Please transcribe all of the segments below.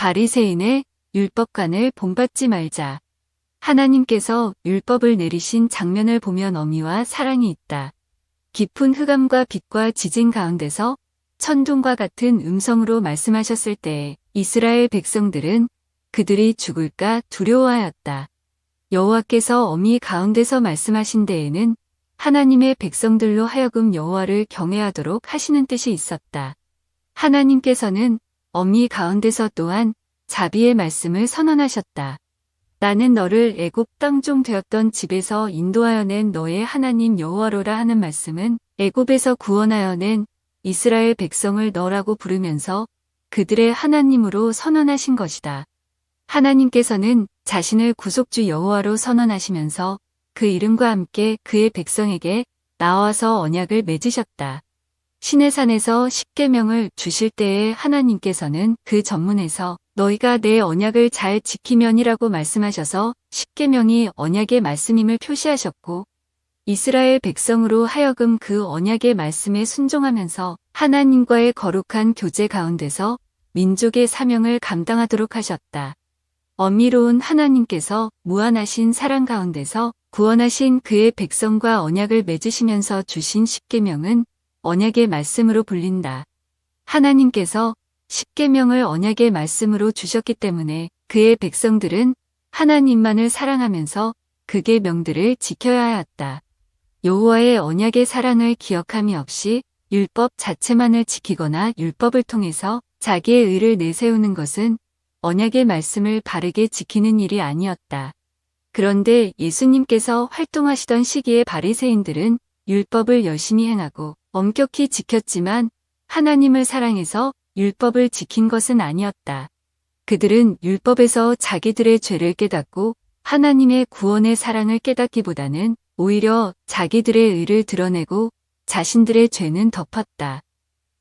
바리새인의 율법관을 본받지 말자. 하나님께서 율법을 내리신 장면을 보면 어미와 사랑이 있다. 깊은 흑암과 빛과 지진 가운데서 천둥과 같은 음성으로 말씀하셨을 때에 이스라엘 백성들은 그들이 죽을까 두려워하였다. 여호와께서 어미 가운데서 말씀하신 데에는 하나님의 백성들로 하여금 여호와를 경외하도록 하시는 뜻이 있었다. 하나님께서는 어미 가운데서 또한 자비의 말씀을 선언하셨다. 나는 너를 애굽 땅종 되었던 집에서 인도하여 낸 너의 하나님 여호와로라 하는 말씀은 애굽에서 구원하여 낸 이스라엘 백성을 너라고 부르면서 그들의 하나님으로 선언하신 것이다. 하나님께서는 자신을 구속주 여호와로 선언하시면서 그 이름과 함께 그의 백성에게 나와서 언약을 맺으셨다. 시내산에서 십계명을 주실 때에 하나님께서는 그 전문에서 너희가 내 언약을 잘 지키면이라고 말씀하셔서 십계명이 언약의 말씀임을 표시하셨고 이스라엘 백성으로 하여금 그 언약의 말씀에 순종하면서 하나님과의 거룩한 교제 가운데서 민족의 사명을 감당하도록 하셨다. 엄밀로운 하나님께서 무한하신 사랑 가운데서 구원하신 그의 백성과 언약을 맺으시면서 주신 십계명은 언약의 말씀으로 불린다. 하나님께서 십계명을 언약의 말씀으로 주셨기 때문에 그의 백성들은 하나님만을 사랑하면서 그 계명들을 지켜야 하였다. 여호와의 언약의 사랑을 기억함이 없이 율법 자체만을 지키거나 율법을 통해서 자기의 의를 내세우는 것은 언약의 말씀을 바르게 지키는 일이 아니었다. 그런데 예수님께서 활동하시던 시기의 바리새인들은 율법을 열심히 행하고 엄격히 지켰지만 하나님을 사랑해서 율법을 지킨 것은 아니었다. 그들은 율법에서 자기들의 죄를 깨닫고 하나님의 구원의 사랑을 깨닫기보다는 오히려 자기들의 의를 드러내고 자신들의 죄는 덮었다.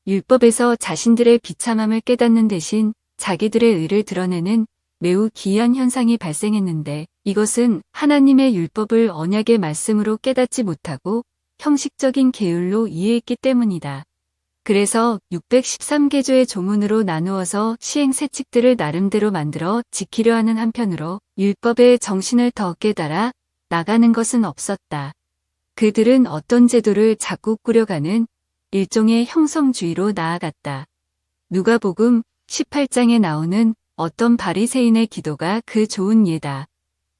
율법에서 자신들의 비참함을 깨닫는 대신 자기들의 의를 드러내는 매우 기이한 현상이 발생했는데 이것은 하나님의 율법을 언약의 말씀으로 깨닫지 못하고 형식적인 계율로 이해했기 때문이다. 그래서 613개조의 조문으로 나누어서 시행세칙들을 나름대로 만들어 지키려 하는 한편으로 율법의 정신을 더 깨달아 나가는 것은 없었다. 그들은 어떤 제도를 자꾸 꾸려가는 일종의 형성주의로 나아갔다. 누가복음 18장에 나오는 어떤 바리새인의 기도가 그 좋은 예다.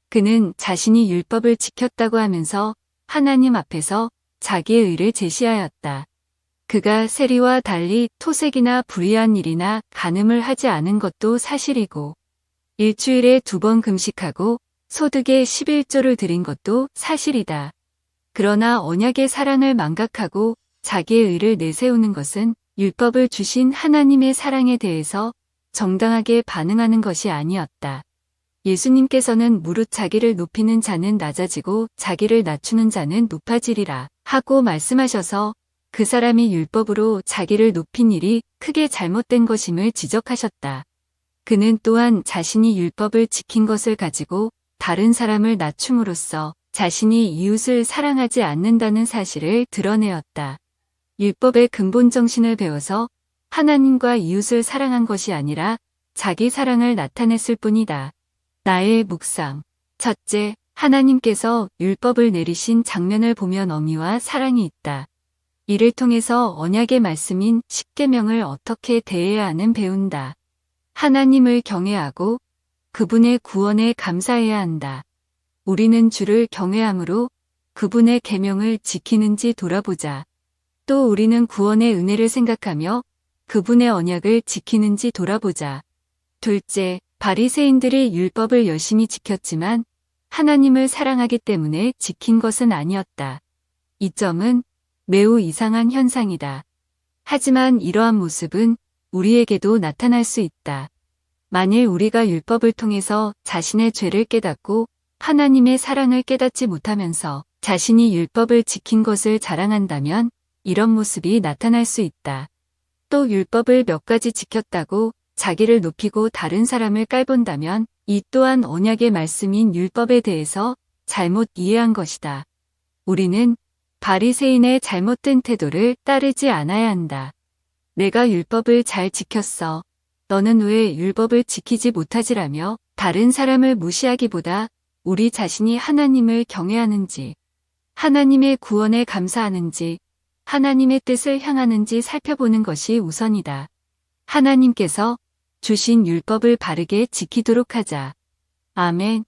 그는 자신이 율법을 지켰다고 하면서 하나님 앞에서 자기의 의를 제시하였다. 그가 세리와 달리 토색이나 불의한 일이나 간음을 하지 않은 것도 사실이고 일주일에 2번 금식하고 소득의 11조를 드린 것도 사실이다. 그러나 언약의 사랑을 망각하고 자기의 의를 내세우는 것은 율법을 주신 하나님의 사랑에 대해서 정당하게 반응하는 것이 아니었다. 예수님께서는 무릇 자기를 높이는 자는 낮아지고 자기를 낮추는 자는 높아지리라 하고 말씀하셔서 그 사람이 율법으로 자기를 높인 일이 크게 잘못된 것임을 지적하셨다. 그는 또한 자신이 율법을 지킨 것을 가지고 다른 사람을 낮춤으로써 자신이 이웃을 사랑하지 않는다는 사실을 드러내었다. 율법의 근본 정신을 배워서 하나님과 이웃을 사랑한 것이 아니라 자기 사랑을 나타냈을 뿐이다. 나의 묵상. 첫째, 하나님께서 율법을 내리신 장면을 보면 어미와 사랑이 있다. 이를 통해서 언약의 말씀인 십계명을 어떻게 대해야 하는 배운다. 하나님을 경외하고 그분의 구원에 감사해야 한다. 우리는 주를 경외함으로 그분의 계명을 지키는지 돌아보자. 또 우리는 구원의 은혜를 생각하며 그분의 언약을 지키는지 돌아보자. 둘째, 바리새인들이 율법을 열심히 지켰지만 하나님을 사랑하기 때문에 지킨 것은 아니었다. 이 점은 매우 이상한 현상이다. 하지만 이러한 모습은 우리에게도 나타날 수 있다. 만일 우리가 율법을 통해서 자신의 죄를 깨닫고 하나님의 사랑을 깨닫지 못하면서 자신이 율법을 지킨 것을 자랑한다면 이런 모습이 나타날 수 있다. 또 율법을 몇 가지 지켰다고 자기를 높이고 다른 사람을 깔본다면 이 또한 언약의 말씀인 율법에 대해서 잘못 이해한 것이다. 우리는 바리새인의 잘못된 태도를 따르지 않아야 한다. 내가 율법을 잘 지켰어. 너는 왜 율법을 지키지 못하지라며 다른 사람을 무시하기보다 우리 자신이 하나님을 경외하는지, 하나님의 구원에 감사하는지, 하나님의 뜻을 향하는지 살펴보는 것이 우선이다. 하나님께서 주신 율법을 바르게 지키도록 하자. 아멘.